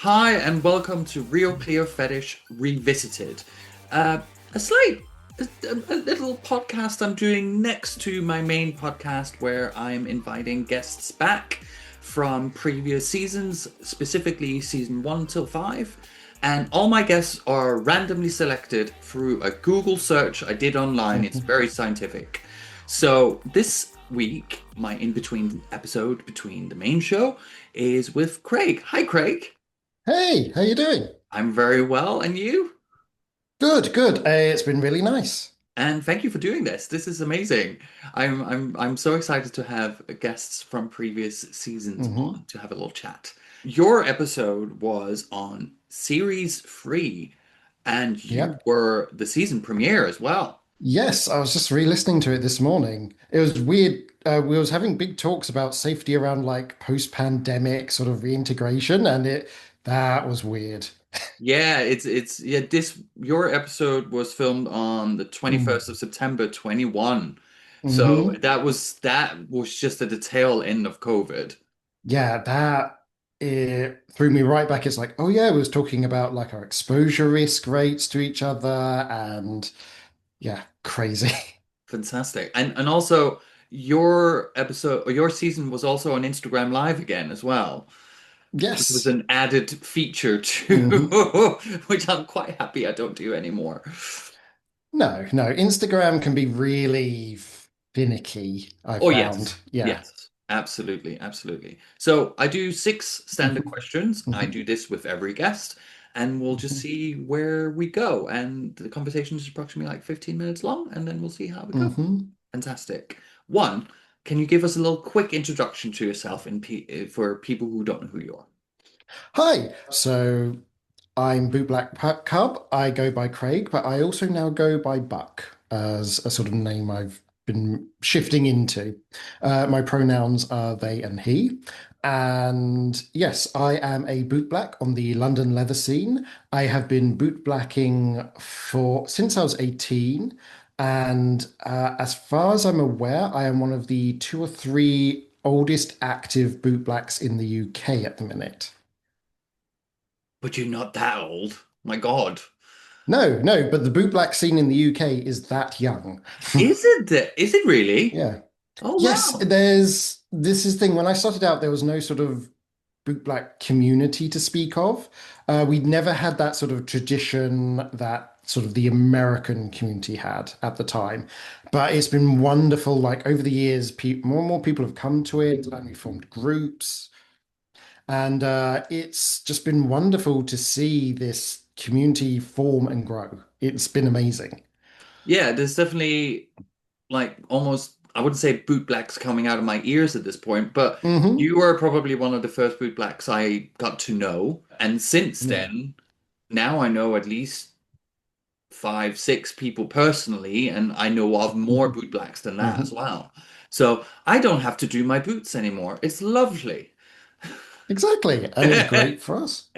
Hi, and welcome to Real Clear Fetish Revisited. Uh, a slight, a little podcast I'm doing next to my main podcast where I'm inviting guests back from previous seasons, specifically season 1 till 5. And all my guests are randomly selected through a Google search I did online. It's very scientific. So this week, my in between episode between the main show is with Craig. Hi, Craig. Hey, how you doing? I'm very well, and you? Good, good. It's been really nice. And thank you for doing this. This is amazing. I'm so excited to have guests from previous seasons hmm on to have a little chat. Your episode was on series 3, and you Yep. were the season premiere as well. Yes, I was just re-listening to it this morning. It was weird. We was having big talks about safety around like post-pandemic sort of reintegration, and it that was weird. Yeah, it's yeah, this your episode was filmed on the 21st of September 21. So Mm-hmm. that was just at the tail end of COVID. Yeah, that it threw me right back. It's like, oh yeah, we was talking about like our exposure risk rates to each other, and yeah, crazy. Fantastic. And also your episode or your season was also on Instagram Live again as well, which was Yes. an added feature too, hmm which I'm quite happy I don't do anymore. No, no. Instagram can be really finicky, I Oh found. yes. Yeah. Yes. Absolutely, absolutely. So I do 6 standard hmm questions. I hmm do this with every guest, and we'll just see where we go. And the conversation is approximately like 15 minutes long, and then we'll see how we go. hmm Fantastic. One, can you give us a little quick introduction to yourself for people who don't know who you are? Hi. So I'm Boot Black Cub. I go by Craig, but I also now go by Buck as a sort of name I've been shifting into. My pronouns are they and he. And yes, I am a boot black on the London leather scene. I have been boot blacking for since I was 18. And as far as I'm aware, I am one of the two or three oldest active boot blacks in the UK at the minute. But you're not that old. My God. No, no, but the boot black scene in the UK is that young. Is it really? Yeah. Oh Yes, wow. there's this is the thing. When I started out, there was no sort of boot black community to speak of. We'd never had that sort of tradition that sort of the American community had at the time. But it's been wonderful. Like over the years, pe more and more people have come to it, and we formed groups. And it's just been wonderful to see this community form and grow. It's been amazing. Yeah, there's definitely like almost I wouldn't say boot blacks coming out of my ears at this point, but hmm you were probably one of the first boot blacks I got to know. And since Yeah. then, now I know at least 5, 6 people personally, and I know of more hmm boot blacks than that as hmm well. So I don't have to do my boots anymore. It's lovely. Exactly. And it's great for us.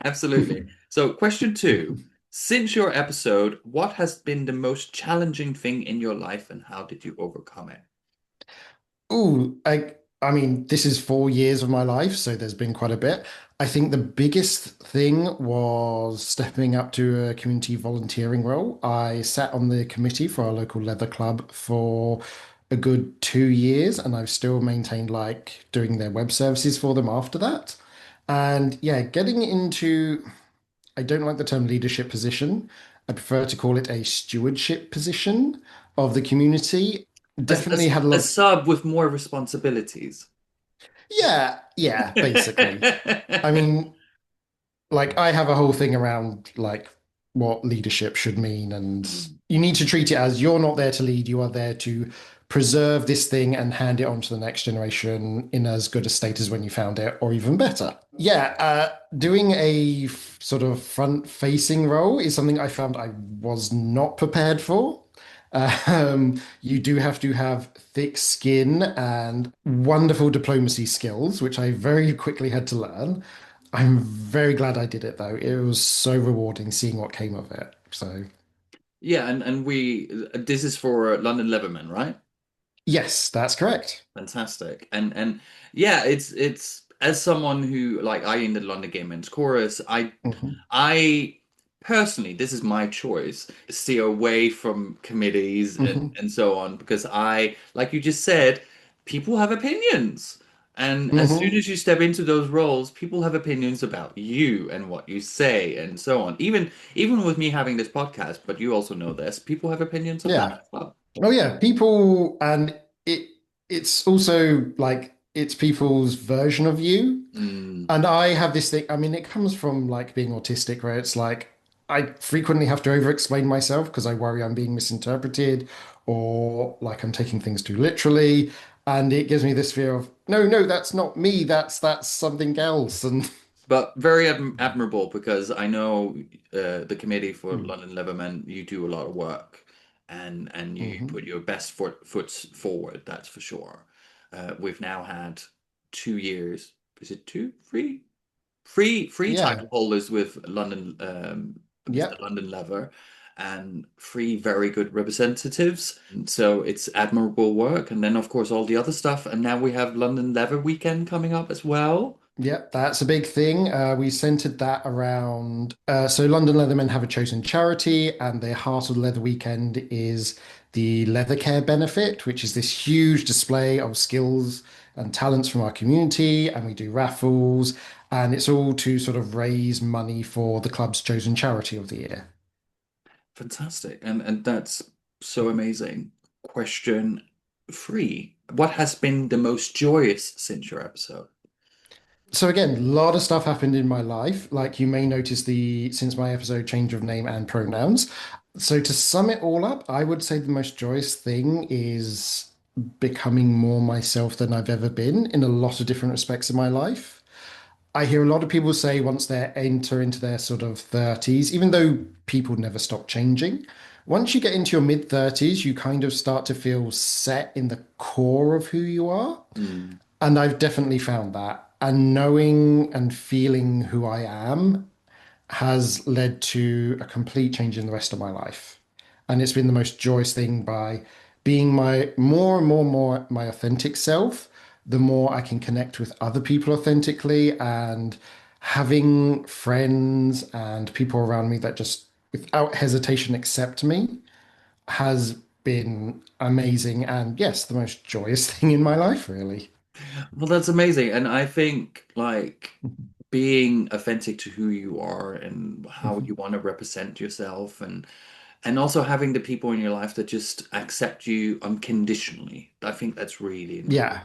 Absolutely. So, question 2. Since your episode, what has been the most challenging thing in your life and how did you overcome it? Ooh, I mean, this is 4 years of my life, so there's been quite a bit. I think the biggest thing was stepping up to a community volunteering role. I sat on the committee for our local leather club for a good 2 years, and I've still maintained like doing their web services for them after that. And yeah, getting into, I don't like the term leadership position. I prefer to call it a stewardship position of the community. Definitely had a A lot of sub with more responsibilities. yeah, yeah, basically. I mean, like I have a whole thing around like what leadership should mean, and you need to treat it as you're not there to lead, you are there to preserve this thing and hand it on to the next generation in as good a state as when you found it, or even better. Yeah, doing a sort of front-facing role is something I found I was not prepared for. You do have to have thick skin and wonderful diplomacy skills, which I very quickly had to learn. I'm very glad I did it though. It was so rewarding seeing what came of it. So, Yeah, and this is for London Leatherman, right? yes, that's correct. Fantastic. And yeah, it's as someone who like I in the London Gay Men's Chorus, Hmm. I personally, this is my choice, steer away from committees Hmm. and so on because I, like you just said, people have opinions. And as soon Hmm. as you step into those roles, people have opinions about you and what you say and so on. Even with me having this podcast, but you also know this, people have opinions of that Yeah. as well. Oh yeah, people, and it's also like it's people's version of you. Mm. And I have this thing, I mean, it comes from like being autistic, where it's like I frequently have to over-explain myself because I worry I'm being misinterpreted or like I'm taking things too literally. And it gives me this fear of, no, no, that's not me. That's something else. And But very admirable because I know the committee for mm, London Leatherman, you do a lot of work and you mhm. put your best foots forward, that's for sure. We've now had 2 years, is it two? Three Yeah. title holders with the Yep. London Leather and three very good representatives. So it's admirable work. And then of course all the other stuff. And now we have London Leather Weekend coming up as well. Yep, that's a big thing. We centered that around. So, London Leathermen have a chosen charity, and their Heart of Leather Weekend is the Leather Care Benefit, which is this huge display of skills and talents from our community. And we do raffles, and it's all to sort of raise money for the club's chosen charity of the year. Fantastic. And that's so amazing. Question three. What has been the most joyous since your episode? So again, a lot of stuff happened in my life. Like you may notice the since my episode change of name and pronouns. So to sum it all up, I would say the most joyous thing is becoming more myself than I've ever been in a lot of different respects of my life. I hear a lot of people say once they enter into their sort of 30s, even though people never stop changing, once you get into your mid 30s, you kind of start to feel set in the core of who you are. Hmm. And I've definitely found that. And knowing and feeling who I am has led to a complete change in the rest of my life. And it's been the most joyous thing by being my more and more my authentic self, the more I can connect with other people authentically and having friends and people around me that just without hesitation accept me has been amazing and yes, the most joyous thing in my life, really. Well, that's amazing. And I think like being authentic to who you are and how you Mhm. want to represent yourself and also having the people in your life that just accept you unconditionally. I think that's really important. Yeah,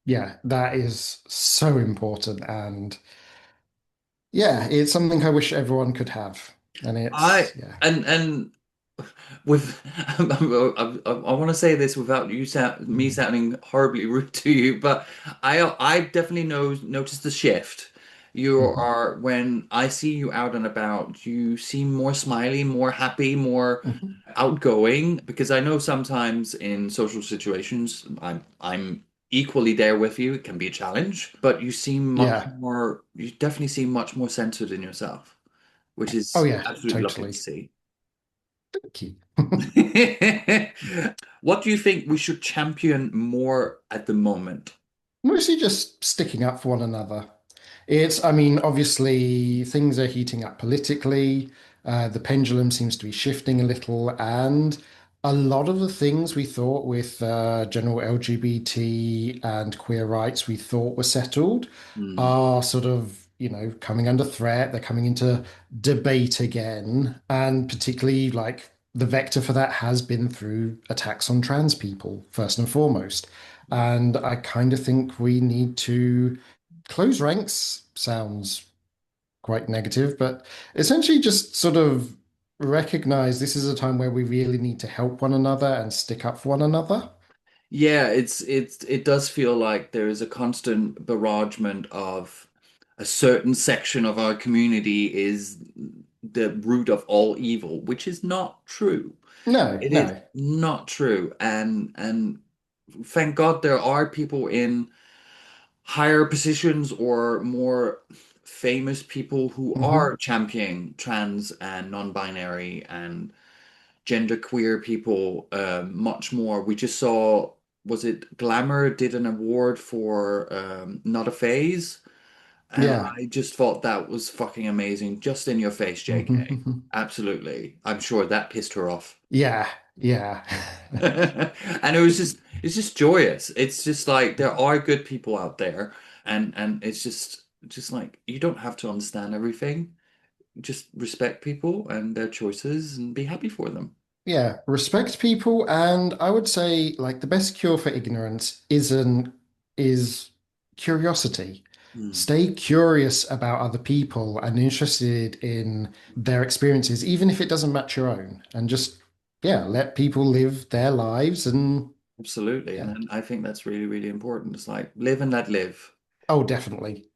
yeah, that is so important. And yeah, it's something I wish everyone could have. And I it's, yeah. and with I want to say this without me Mhm. sounding horribly rude to you, but I definitely noticed the shift. You Mhm. are when I see you out and about, you seem more smiley, more happy, more Mhm. outgoing. Because I know sometimes in social situations, I'm equally there with you. It can be a challenge, but you seem much Yeah. more. You definitely seem much more centered in yourself, which Oh, is yeah, absolutely lovely to totally. see. Thank you. What do you think we should champion more at the moment? Mostly just sticking up for one another. I mean, obviously things are heating up politically. The pendulum seems to be shifting a little, and a lot of the things we thought with general LGBT and queer rights we thought were settled Hmm. are sort of, coming under threat. They're coming into debate again, and particularly like the vector for that has been through attacks on trans people, first and foremost. And I kind of think we need to close ranks sounds quite negative, but essentially just sort of recognize this is a time where we really need to help one another and stick up for one another. Yeah, it does feel like there is a constant barragement of a certain section of our community is the root of all evil, which is not true. No, It is no. not true. And thank God there are people in higher positions or more famous people who Hmm. are championing trans and non-binary and genderqueer people much more. We just saw, was it Glamour did an award for Not a Phase? And Yeah. I just thought that was fucking amazing. Just in your face, JK. Absolutely. I'm sure that pissed her off. Yeah. Yeah. And it's just joyous. It's just like there are good people out there, and it's just like you don't have to understand everything. Just respect people and their choices and be happy for them. Yeah, respect people, and I would say like the best cure for ignorance is curiosity. Hmm. Stay curious about other people and interested in their experiences, even if it doesn't match your own, and just yeah, let people live their lives and Absolutely. yeah. And I think that's really, really important. It's like live and let live. Oh, definitely.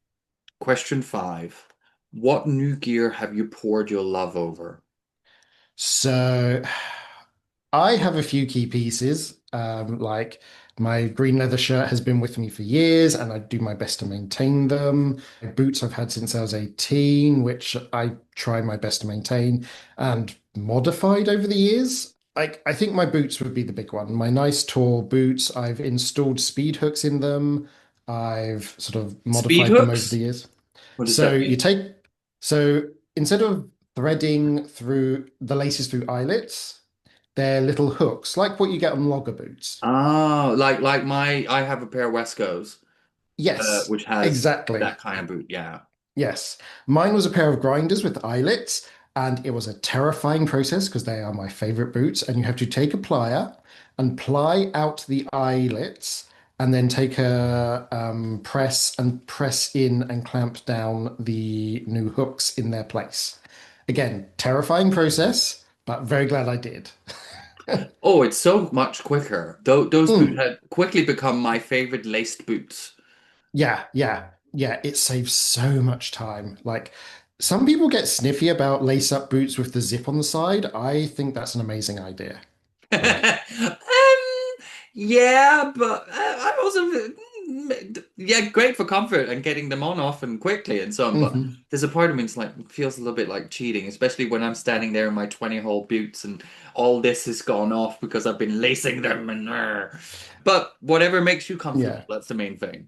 Question 5. What new gear have you poured your love over? So I have a few key pieces. Like my green leather shirt has been with me for years, and I do my best to maintain them. My boots I've had since I was 18, which I try my best to maintain and modified over the years. I think my boots would be the big one. My nice tall boots, I've installed speed hooks in them. I've sort of Speed modified them over the hooks? years. What does So that you mean? take, so instead of threading through the laces through eyelets, they're little hooks, like what you get on logger boots. Oh, like I have a pair of Wescos, Yes, which has exactly. that kind of boot. Yeah. Yes. Mine was a pair of grinders with eyelets, and it was a terrifying process because they are my favorite boots. And you have to take a plier and ply out the eyelets, and then take a press and press in and clamp down the new hooks in their place. Again, terrifying process, but very glad I did. Oh, it's so much quicker. Those boots Mm. had quickly become my favorite laced boots. Yeah, yeah, yeah. It saves so much time. Like some people get sniffy about lace-up boots with the zip on the side. I think that's an amazing idea. Like, Yeah, but I also, yeah, great for comfort and getting them on off and quickly and so on. But mhm. there's a part of me that's like feels a little bit like cheating, especially when I'm standing there in my 20-hole boots and all this has gone off because I've been lacing them and but whatever makes you comfortable, Yeah. that's the main thing.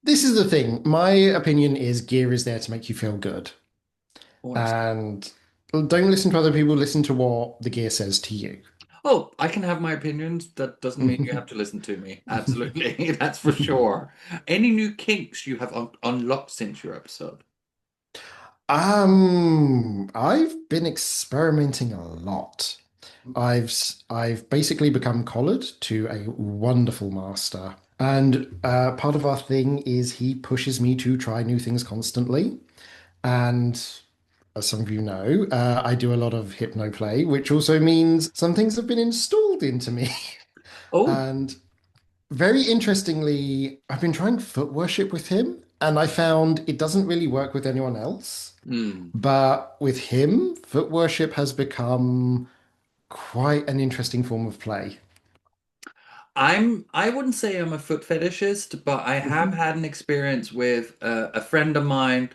This is the thing. My opinion is gear is there to make you feel good. Oh, And don't listen to other people, listen to what the gear says to you. oh, I can have my opinions. That doesn't mean you have to listen to me. Absolutely, that's for sure. Any new kinks you have unlocked since your episode? I've been experimenting a lot. I've basically become collared to a wonderful master. And part of our thing is he pushes me to try new things constantly. And as some of you know, I do a lot of hypno play, which also means some things have been installed into me. Oh, And very interestingly, I've been trying foot worship with him, and I found it doesn't really work with anyone else. hmm. But with him, foot worship has become quite an interesting form of play. I wouldn't say I'm a foot fetishist, but I have Mhm. had an experience with a friend of mine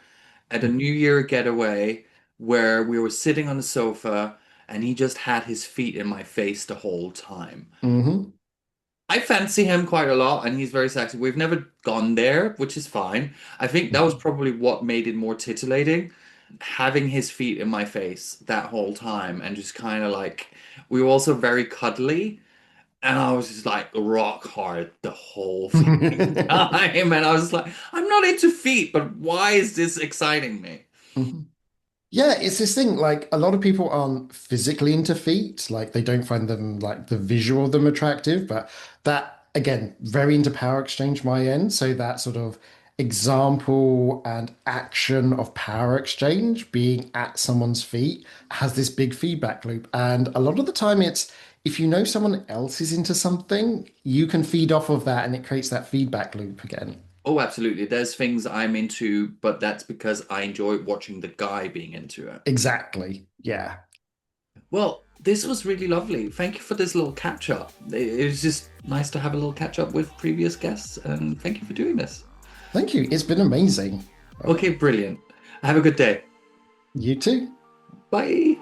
at a Mhm. New Year getaway where we were sitting on the sofa and he just had his feet in my face the whole time. Mhm. I fancy him quite a lot and he's very sexy. We've never gone there, which is fine. I think that was Mhm. probably what made it more titillating, having his feet in my face that whole time and just kind of like we were also very cuddly. And I was just like rock hard the whole fucking time. And I was like, I'm not into feet, but why is this exciting me? Mhm. Yeah, it's this thing. Like a lot of people aren't physically into feet, like they don't find them like the visual of them attractive. But that again, very into power exchange my end. So that sort of example and action of power exchange being at someone's feet has this big feedback loop. And a lot of the time it's if you know someone else is into something, you can feed off of that and it creates that feedback loop again. Oh, absolutely. There's things I'm into, but that's because I enjoy watching the guy being into it. Exactly. Yeah. Well, this was really lovely. Thank you for this little catch up. It was just nice to have a little catch up with previous guests, and thank you for doing this. Thank you. It's been amazing. Okay, brilliant. Have a good day. You too. Bye.